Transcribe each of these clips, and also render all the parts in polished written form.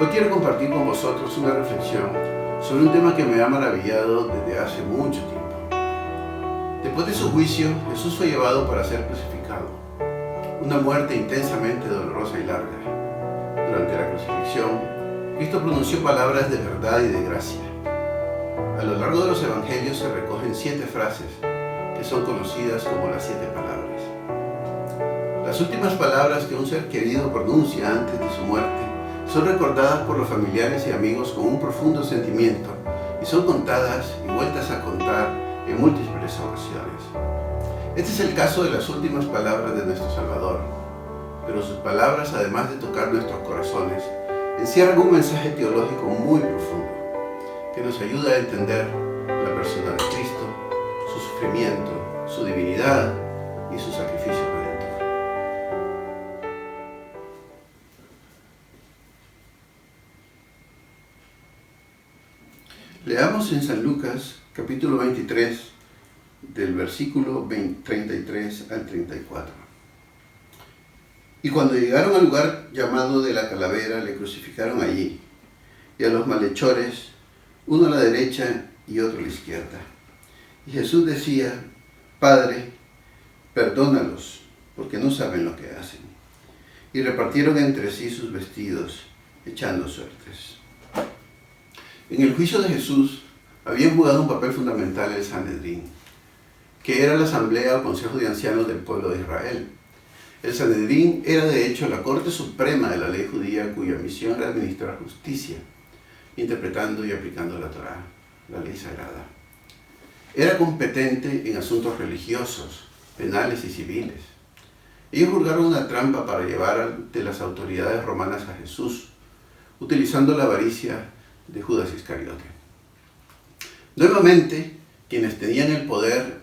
Hoy quiero compartir con vosotros una reflexión sobre un tema que me ha maravillado desde hace mucho tiempo. Después de su juicio, Jesús fue llevado para ser crucificado, una muerte intensamente dolorosa y larga. Durante la crucifixión, Cristo pronunció palabras de verdad y de gracia. A lo largo de los evangelios se recogen 7 frases que son conocidas como las 7 palabras. Las últimas palabras que un ser querido pronuncia antes de su muerte son recordadas por los familiares y amigos con un profundo sentimiento y son contadas y vueltas a contar en múltiples ocasiones. Este es el caso de las últimas palabras de nuestro Salvador, pero sus palabras, además de tocar nuestros corazones, encierran un mensaje teológico muy profundo que nos ayuda a entender la persona de Cristo, su sufrimiento, su divinidad y su sacrificio redentor. Leamos en San Lucas, capítulo 23, del versículo 33 al 34. Y cuando llegaron al lugar llamado de la Calavera, le crucificaron allí, y a los malhechores, uno a la derecha y otro a la izquierda. Y Jesús decía: Padre, perdónalos, porque no saben lo que hacen. Y repartieron entre sí sus vestidos, echando suertes. En el juicio de Jesús habían jugado un papel fundamental el Sanedrín, que era la asamblea o consejo de ancianos del pueblo de Israel. El Sanedrín era de hecho la corte suprema de la ley judía, cuya misión era administrar justicia, interpretando y aplicando la Torá, la ley sagrada. Era competente en asuntos religiosos, penales y civiles. Ellos juzgaron una trampa para llevar ante las autoridades romanas a Jesús, utilizando la avaricia de Judas Iscariote. Nuevamente, quienes tenían el poder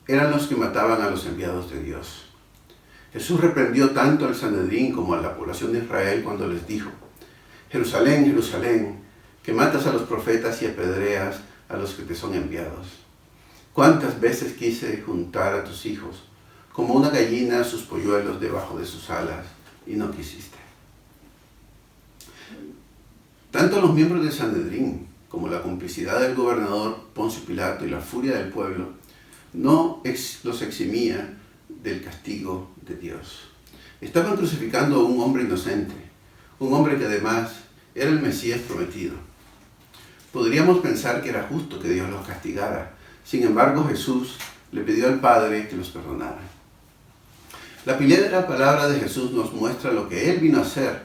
eran los que mataban a los enviados de Dios. Jesús reprendió tanto al Sanedrín como a la población de Israel cuando les dijo: Jerusalén, Jerusalén, que matas a los profetas y apedreas a los que te son enviados. ¿Cuántas veces quise juntar a tus hijos, como una gallina a sus polluelos debajo de sus alas, y no quisiste? Tanto los miembros del Sanedrín como la complicidad del gobernador Poncio Pilato y la furia del pueblo no los eximía del castigo de Dios. Estaban crucificando a un hombre inocente, un hombre que además era el Mesías prometido. Podríamos pensar que era justo que Dios los castigara. Sin embargo, Jesús le pidió al Padre que los perdonara. La primera palabra de Jesús nos muestra lo que Él vino a hacer: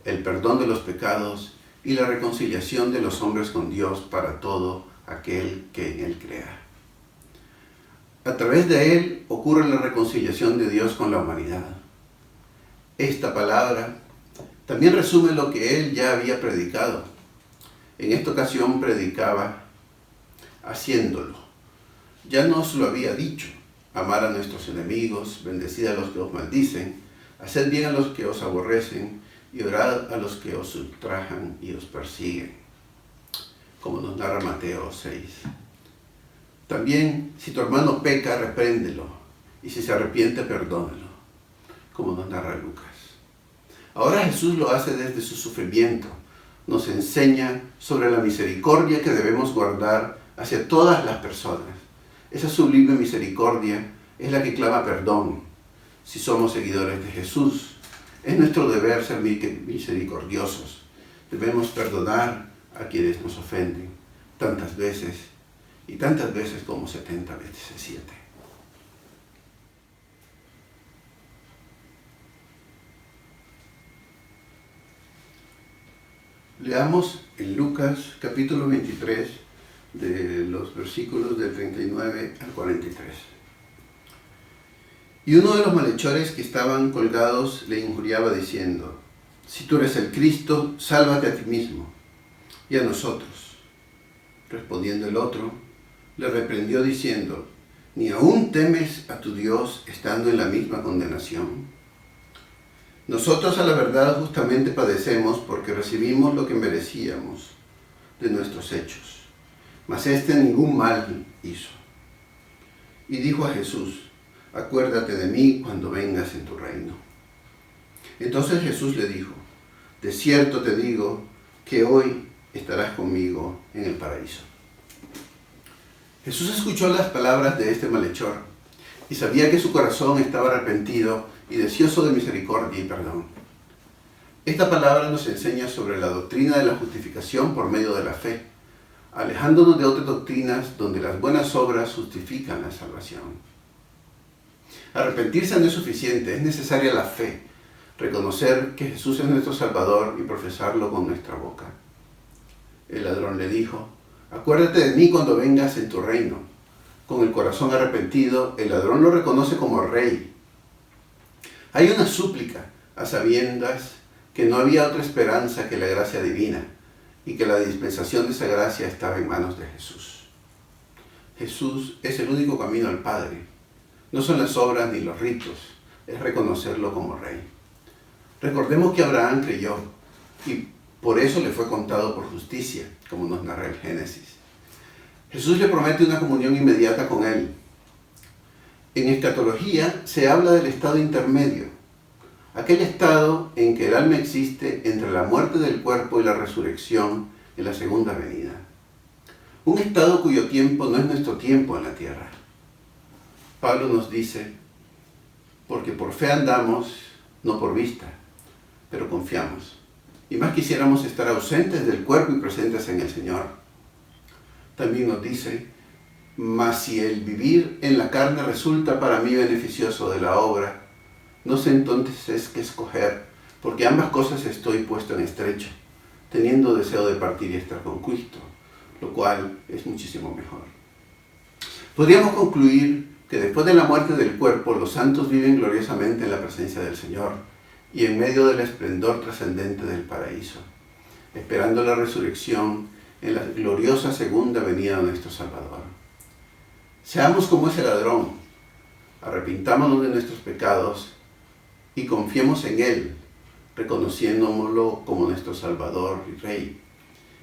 el perdón de los pecados y la reconciliación de los hombres con Dios para todo aquel que en Él crea. A través de Él ocurre la reconciliación de Dios con la humanidad. Esta palabra también resume lo que Él ya había predicado. En esta ocasión predicaba haciéndolo. Ya nos lo había dicho: amar a nuestros enemigos, bendecid a los que os maldicen, haced bien a los que os aborrecen, y orad a los que os ultrajan y os persiguen, como nos narra Mateo 6. También, si tu hermano peca, repréndelo, y si se arrepiente, perdónalo, como nos narra Lucas. Ahora Jesús lo hace desde su sufrimiento. Nos enseña sobre la misericordia que debemos guardar hacia todas las personas. Esa sublime misericordia es la que clama perdón. Si somos seguidores de Jesús, es nuestro deber ser misericordiosos. Debemos perdonar a quienes nos ofenden, tantas veces como 70 veces 7. Leamos en Lucas capítulo 23 de los versículos del 39 al 43. Y uno de los malhechores que estaban colgados le injuriaba diciendo: Si tú eres el Cristo, sálvate a ti mismo y a nosotros. Respondiendo el otro, le reprendió diciendo: ¿Ni aún temes a tu Dios estando en la misma condenación? Nosotros a la verdad justamente padecemos porque recibimos lo que merecíamos de nuestros hechos, mas éste ningún mal hizo. Y dijo a Jesús: Acuérdate de mí cuando vengas en tu reino. Entonces Jesús le dijo: De cierto te digo que hoy estarás conmigo en el paraíso. Jesús escuchó las palabras de este malhechor y sabía que su corazón estaba arrepentido y deseoso de misericordia y perdón. Esta palabra nos enseña sobre la doctrina de la justificación por medio de la fe, alejándonos de otras doctrinas donde las buenas obras justifican la salvación. Arrepentirse no es suficiente, es necesaria la fe, reconocer que Jesús es nuestro Salvador y profesarlo con nuestra boca. El ladrón le dijo: acuérdate de mí cuando vengas en tu reino. Con el corazón arrepentido, el ladrón lo reconoce como rey. Hay una súplica a sabiendas que no había otra esperanza que la gracia divina y que la dispensación de esa gracia estaba en manos de Jesús. Jesús es el único camino al Padre. No son las obras ni los ritos, es reconocerlo como Rey. Recordemos que Abraham creyó y por eso le fue contado por justicia, como nos narra el Génesis. Jesús le promete una comunión inmediata con él. En escatología se habla del estado intermedio, aquel estado en que el alma existe entre la muerte del cuerpo y la resurrección en la segunda venida. Un estado cuyo tiempo no es nuestro tiempo en la tierra. Pablo nos dice: porque por fe andamos, no por vista, pero confiamos. Y más quisiéramos estar ausentes del cuerpo y presentes en el Señor. También nos dice: mas si el vivir en la carne resulta para mí beneficioso de la obra, no sé entonces qué escoger, porque ambas cosas estoy puesto en estrecho, teniendo deseo de partir y estar con Cristo, lo cual es muchísimo mejor. Podríamos concluir que después de la muerte del cuerpo, los santos viven gloriosamente en la presencia del Señor y en medio del esplendor trascendente del paraíso, esperando la resurrección en la gloriosa segunda venida de nuestro Salvador. Seamos como ese ladrón, arrepintámonos de nuestros pecados y confiemos en Él, reconociéndolo como nuestro Salvador y Rey.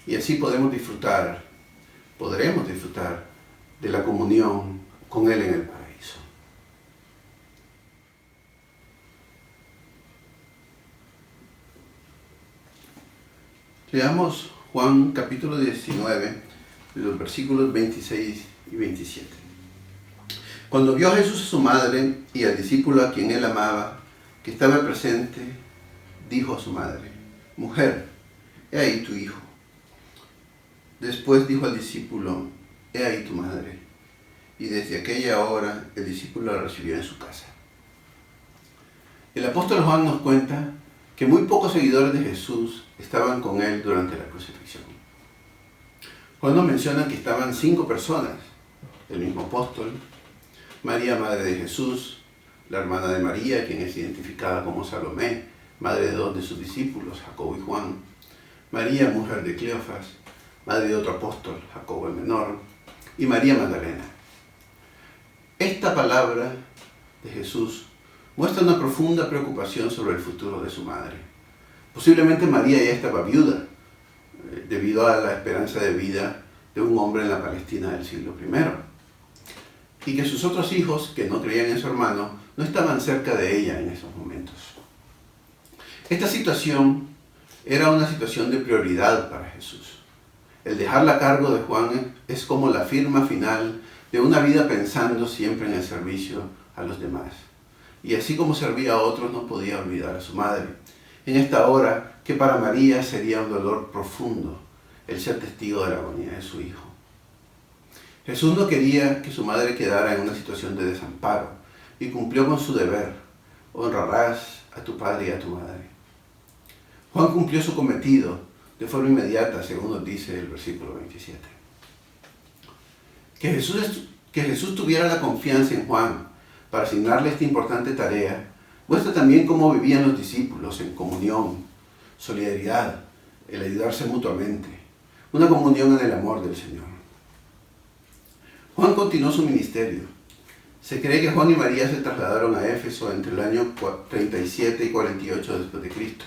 Y así podremos disfrutar de la comunión con Él en el paraíso. Leamos Juan capítulo 19, de los versículos 26 y 27. Cuando vio a Jesús a su madre y al discípulo a quien él amaba, que estaba presente, dijo a su madre: mujer, he ahí tu hijo. Después dijo al discípulo: he ahí tu madre. Y desde aquella hora el discípulo la recibió en su casa. El apóstol Juan nos cuenta que muy pocos seguidores de Jesús estaban con él durante la crucifixión. Juan nos menciona que estaban 5 personas: el mismo apóstol, María, madre de Jesús, la hermana de María, quien es identificada como Salomé, madre de 2 de sus discípulos, Jacobo y Juan, María, mujer de Cleofas, madre de otro apóstol, Jacobo el menor, y María Magdalena. Esta palabra de Jesús muestra una profunda preocupación sobre el futuro de su madre. Posiblemente María ya estaba viuda, debido a la esperanza de vida de un hombre en la Palestina del siglo I, y que sus otros hijos, que no creían en su hermano, no estaban cerca de ella en esos momentos. Esta situación era una situación de prioridad para Jesús. El dejarla a cargo de Juan es como la firma final de una vida pensando siempre en el servicio a los demás. Y así como servía a otros, no podía olvidar a su madre. En esta hora, que para María sería un dolor profundo el ser testigo de la agonía de su hijo. Jesús no quería que su madre quedara en una situación de desamparo y cumplió con su deber: honrarás a tu padre y a tu madre. Juan cumplió su cometido de forma inmediata, según nos dice el versículo 27. Que Jesús tuviera la confianza en Juan para asignarle esta importante tarea muestra también cómo vivían los discípulos en comunión, solidaridad, el ayudarse mutuamente, una comunión en el amor del Señor. Juan continuó su ministerio. Se cree que Juan y María se trasladaron a Éfeso entre el año 37 y 48 después de Cristo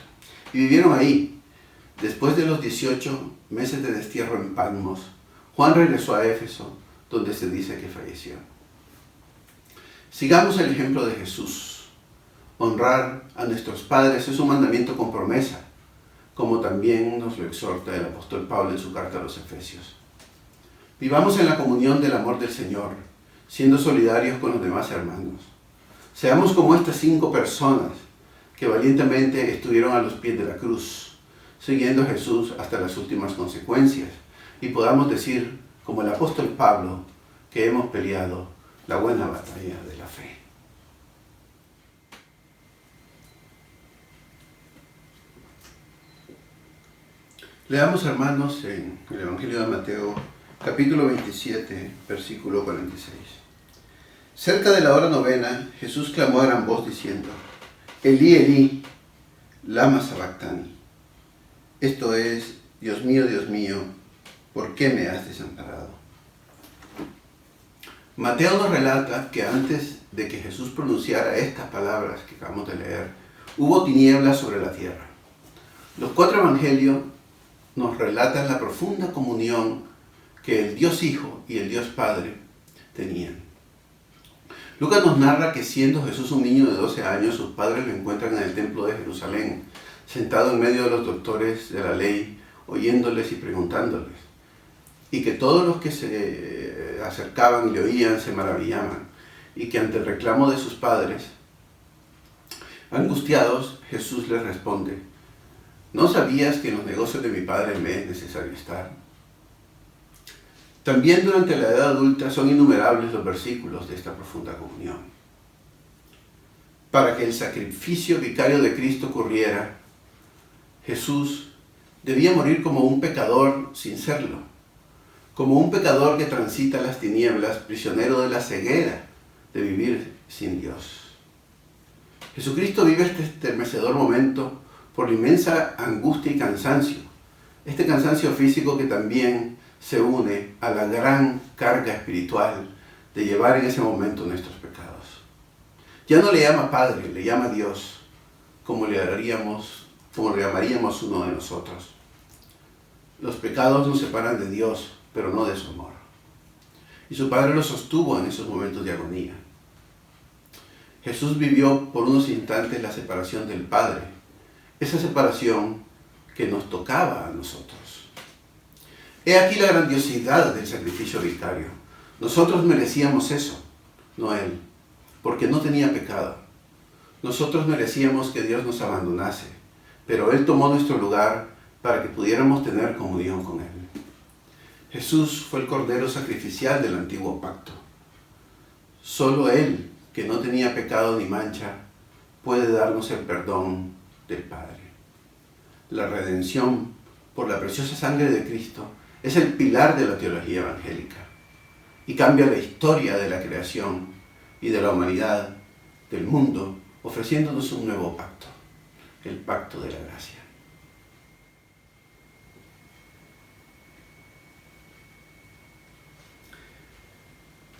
y vivieron ahí. Después de los 18 meses de destierro en Patmos, Juan regresó a Éfeso, donde se dice que falleció. Sigamos el ejemplo de Jesús. Honrar a nuestros padres es un mandamiento con promesa, como también nos lo exhorta el apóstol Pablo en su carta a los Efesios. Vivamos en la comunión del amor del Señor, siendo solidarios con los demás hermanos. Seamos como estas 5 personas que valientemente estuvieron a los pies de la cruz, siguiendo a Jesús hasta las últimas consecuencias, y podamos decir, como el apóstol Pablo, que hemos peleado la buena batalla de la fe. Leamos, hermanos, en el Evangelio de Mateo, capítulo 27, versículo 46. Cerca de la hora novena, Jesús clamó a gran voz diciendo: Elí, Elí, lama sabactani. Esto es: Dios mío, ¿por qué me has desamparado? Mateo nos relata que antes de que Jesús pronunciara estas palabras que acabamos de leer, hubo tinieblas sobre la tierra. Los 4 evangelios nos relatan la profunda comunión que el Dios Hijo y el Dios Padre tenían. Lucas nos narra que siendo Jesús un niño de 12 años, sus padres lo encuentran en el templo de Jerusalén, sentado en medio de los doctores de la ley, oyéndoles y preguntándoles, y que todos los que se acercaban y le oían se maravillaban, y que ante el reclamo de sus padres, angustiados, Jesús les responde: ¿No sabías que en los negocios de mi Padre me es necesario estar? También durante la edad adulta son innumerables los versículos de esta profunda comunión. Para que el sacrificio vicario de Cristo ocurriera, Jesús debía morir como un pecador sin serlo, como un pecador que transita las tinieblas, prisionero de la ceguera de vivir sin Dios. Jesucristo vive este estremecedor momento por la inmensa angustia y cansancio, este cansancio físico que también se une a la gran carga espiritual de llevar en ese momento nuestros pecados. Ya no le llama Padre, le llama Dios, como le llamaríamos uno de nosotros. Los pecados nos separan de Dios, pero no de su amor. Y su Padre lo sostuvo en esos momentos de agonía. Jesús vivió por unos instantes la separación del Padre, esa separación que nos tocaba a nosotros. He aquí la grandiosidad del sacrificio vicario. Nosotros merecíamos eso, no Él, porque no tenía pecado. Nosotros merecíamos que Dios nos abandonase, pero Él tomó nuestro lugar para que pudiéramos tener comunión con Él. Jesús fue el Cordero sacrificial del antiguo pacto. Solo Él, que no tenía pecado ni mancha, puede darnos el perdón del Padre. La redención por la preciosa sangre de Cristo es el pilar de la teología evangélica y cambia la historia de la creación y de la humanidad, del mundo, ofreciéndonos un nuevo pacto, el pacto de la gracia.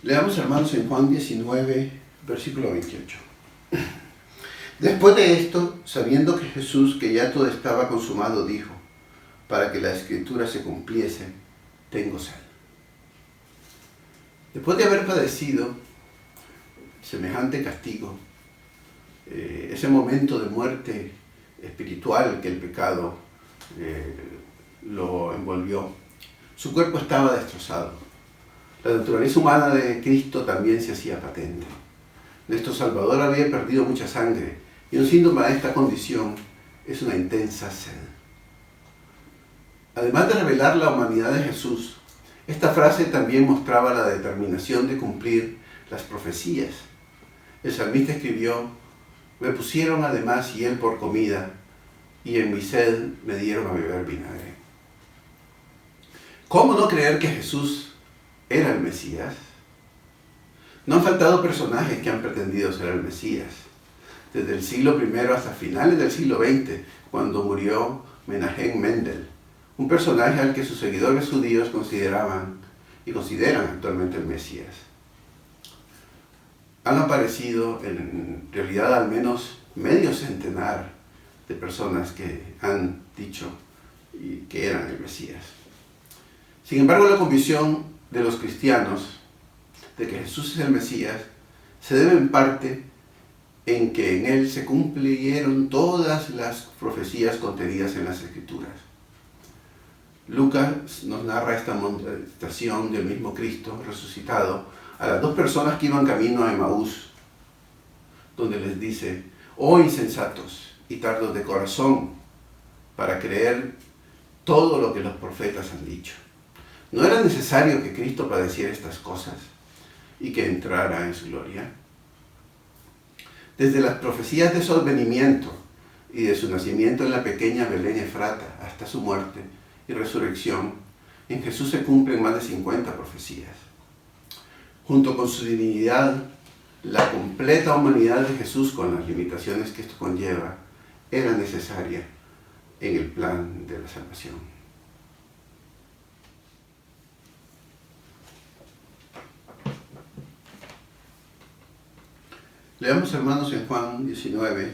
Leamos, hermanos, en Juan 19, versículo 28. Después de esto, sabiendo que Jesús, que ya todo estaba consumado, dijo: para que la Escritura se cumpliese, tengo sed. Después de haber padecido semejante castigo, ese momento de muerte espiritual que el pecado lo envolvió, su cuerpo estaba destrozado. La naturaleza humana de Cristo también se hacía patente. Nuestro Salvador había perdido mucha sangre, y un síntoma de esta condición es una intensa sed. Además de revelar la humanidad de Jesús, esta frase también mostraba la determinación de cumplir las profecías. El salmista escribió: me pusieron además hiel por comida, y en mi sed me dieron a beber vinagre. ¿Cómo no creer que Jesús era el Mesías? No han faltado personajes que han pretendido ser el Mesías. Desde el siglo I hasta finales del siglo XX, cuando murió Menachem Mendel, un personaje al que sus seguidores judíos consideraban y consideran actualmente el Mesías. Han aparecido en realidad al menos medio centenar de personas que han dicho que eran el Mesías. Sin embargo, la convicción de los cristianos de que Jesús es el Mesías se debe en parte en que en él se cumplieron todas las profecías contenidas en las Escrituras. Lucas nos narra esta amonestación del mismo Cristo resucitado a las dos personas que iban camino a Emaús, donde les dice: oh insensatos y tardos de corazón para creer todo lo que los profetas han dicho. ¿No era necesario que Cristo padeciera estas cosas y que entrara en su gloria? Desde las profecías de su advenimiento y de su nacimiento en la pequeña Belén Efrata hasta su muerte y resurrección, en Jesús se cumplen más de 50 profecías. Junto con su divinidad, la completa humanidad de Jesús, con las limitaciones que esto conlleva, era necesaria en el plan de la salvación. Leamos, hermanos, en Juan 19,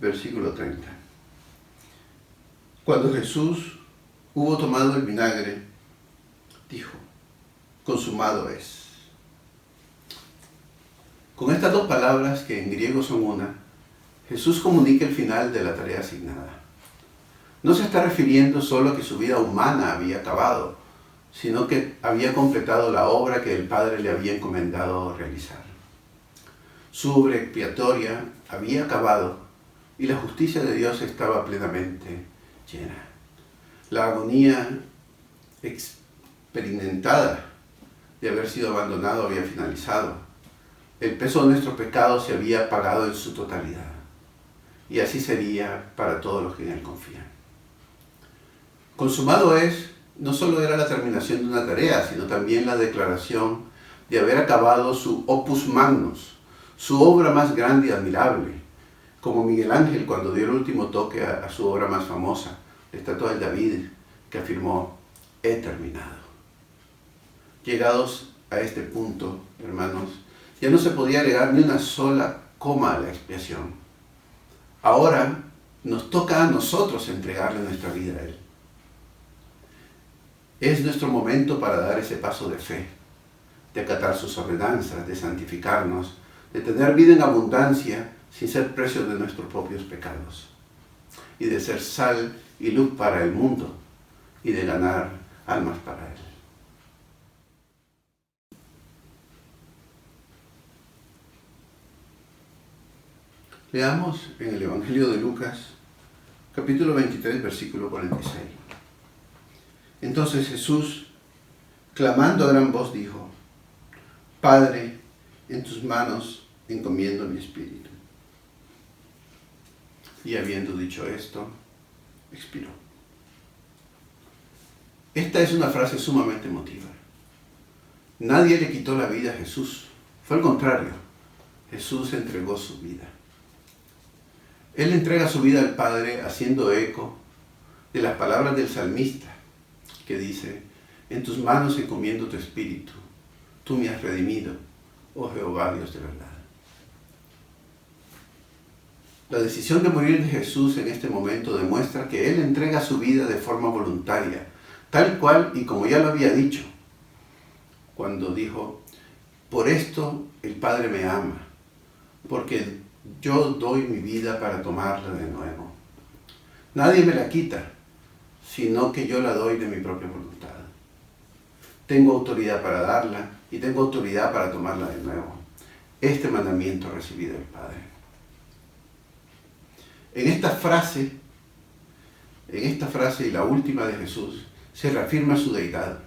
versículo 30. Cuando Jesús hubo tomado el vinagre, dijo: consumado es. Con estas dos palabras, que en griego son una, Jesús comunica el final de la tarea asignada. No se está refiriendo solo a que su vida humana había acabado, sino que había completado la obra que el Padre le había encomendado realizar. Su obra expiatoria había acabado y la justicia de Dios estaba plenamente llena. La agonía experimentada de haber sido abandonado había finalizado. El peso de nuestro pecado se había pagado en su totalidad. Y así sería para todos los que en él confían. Consumado es, no solo era la terminación de una tarea, sino también la declaración de haber acabado su opus magnus, su obra más grande y admirable, como Miguel Ángel cuando dio el último toque a su obra más famosa, la estatua de David, que afirmó: he terminado. Llegados a este punto, hermanos, ya no se podía agregar ni una sola coma a la expiación. Ahora nos toca a nosotros entregarle nuestra vida a Él. Es nuestro momento para dar ese paso de fe, de acatar sus ordenanzas, de santificarnos, de tener vida en abundancia sin ser precios de nuestros propios pecados, y de ser sal y luz para el mundo, y de ganar almas para Él. Leamos en el Evangelio de Lucas, capítulo 23, versículo 46. Entonces Jesús, clamando a gran voz, dijo: Padre, en tus manos encomiendo mi espíritu. Y habiendo dicho esto, expiró. Esta es una frase sumamente emotiva. Nadie le quitó la vida a Jesús. Fue al contrario. Jesús entregó su vida. Él entrega su vida al Padre haciendo eco de las palabras del salmista, que dice: en tus manos encomiendo tu espíritu. Tú me has redimido, oh Jehová, Dios de verdad. La decisión de morir de Jesús en este momento demuestra que Él entrega su vida de forma voluntaria, tal cual y como ya lo había dicho, cuando dijo: por esto el Padre me ama, porque yo doy mi vida para tomarla de nuevo. Nadie me la quita, sino que yo la doy de mi propia voluntad. Tengo autoridad para darla y tengo autoridad para tomarla de nuevo. Este mandamiento recibí del Padre. En esta frase y la última de Jesús, se reafirma su deidad.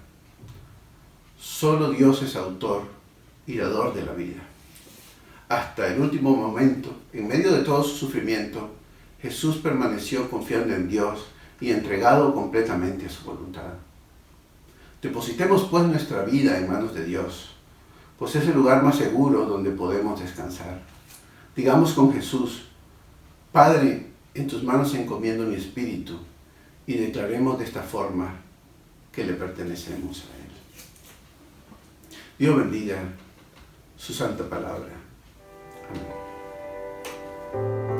Solo Dios es autor y dador de la vida. Hasta el último momento, en medio de todo su sufrimiento, Jesús permaneció confiando en Dios y entregado completamente a su voluntad. Depositemos pues nuestra vida en manos de Dios, pues es el lugar más seguro donde podemos descansar. Digamos con Jesús: Padre, en tus manos encomiendo mi espíritu, y declaremos de esta forma que le pertenecemos a Él. Dios bendiga su santa palabra. Amén.